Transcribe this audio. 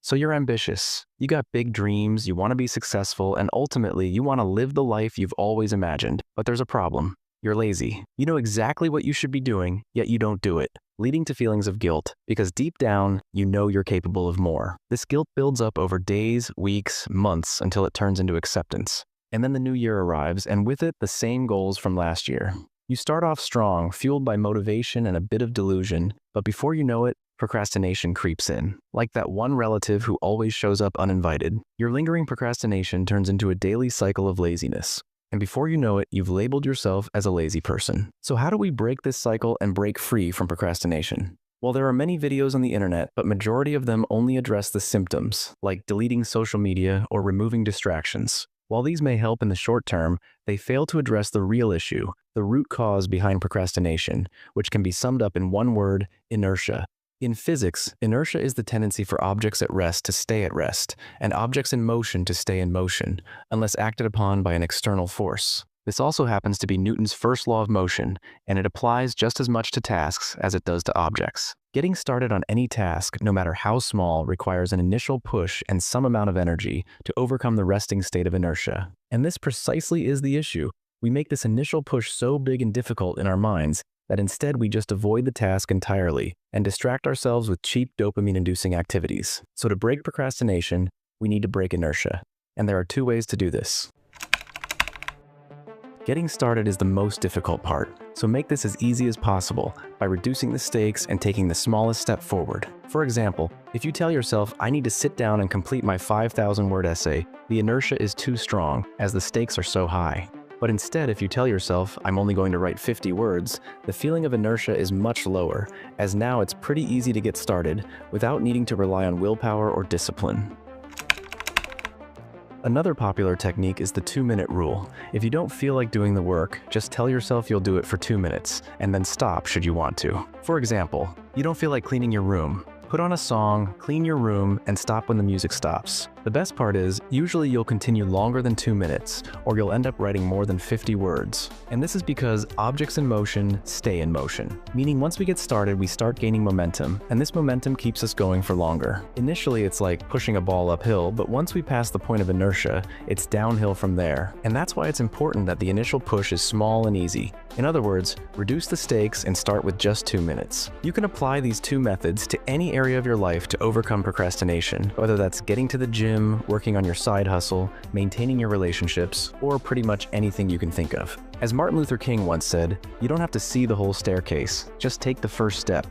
So you're ambitious. You got big dreams, you want to be successful, and ultimately you want to live the life you've always imagined. But there's a problem. You're lazy. You know exactly what you should be doing, yet you don't do it, leading to feelings of guilt, because deep down, you know you're capable of more. This guilt builds up over days, weeks, months, until it turns into acceptance. And then the new year arrives, and with it, the same goals from last year. You start off strong, fueled by motivation and a bit of delusion, but before you know it, procrastination creeps in. Like that one relative who always shows up uninvited, your lingering procrastination turns into a daily cycle of laziness. And before you know it, you've labeled yourself as a lazy person. So how do we break this cycle and break free from procrastination? Well, there are many videos on the internet, but majority of them only address the symptoms, like deleting social media or removing distractions. While these may help in the short term, they fail to address the real issue, the root cause behind procrastination, which can be summed up in one word: inertia. In physics, inertia is the tendency for objects at rest to stay at rest, and objects in motion to stay in motion, unless acted upon by an external force. This also happens to be Newton's first law of motion, and it applies just as much to tasks as it does to objects. Getting started on any task, no matter how small, requires an initial push and some amount of energy to overcome the resting state of inertia. And this precisely is the issue. We make this initial push so big and difficult in our minds that instead we just avoid the task entirely and distract ourselves with cheap dopamine-inducing activities. So to break procrastination, we need to break inertia. And there are two ways to do this. Getting started is the most difficult part, so make this as easy as possible by reducing the stakes and taking the smallest step forward. For example, if you tell yourself, I need to sit down and complete my 5,000-word essay, the inertia is too strong, as the stakes are so high. But instead, if you tell yourself, I'm only going to write 50 words, the feeling of inertia is much lower, as now it's pretty easy to get started without needing to rely on willpower or discipline. Another popular technique is the 2-minute rule. If you don't feel like doing the work, just tell yourself you'll do it for 2 minutes, and then stop should you want to. For example, you don't feel like cleaning your room. Put on a song, clean your room, and stop when the music stops. The best part is, usually you'll continue longer than 2 minutes, or you'll end up writing more than 50 words. And this is because objects in motion stay in motion. Meaning once we get started, we start gaining momentum, and this momentum keeps us going for longer. Initially, it's like pushing a ball uphill, but once we pass the point of inertia, it's downhill from there. And that's why it's important that the initial push is small and easy. In other words, reduce the stakes and start with just 2 minutes. You can apply these two methods to any area of your life to overcome procrastination, whether that's getting to the gym, working on your side hustle, maintaining your relationships, or pretty much anything you can think of. As Martin Luther King once said, you don't have to see the whole staircase, just take the first step.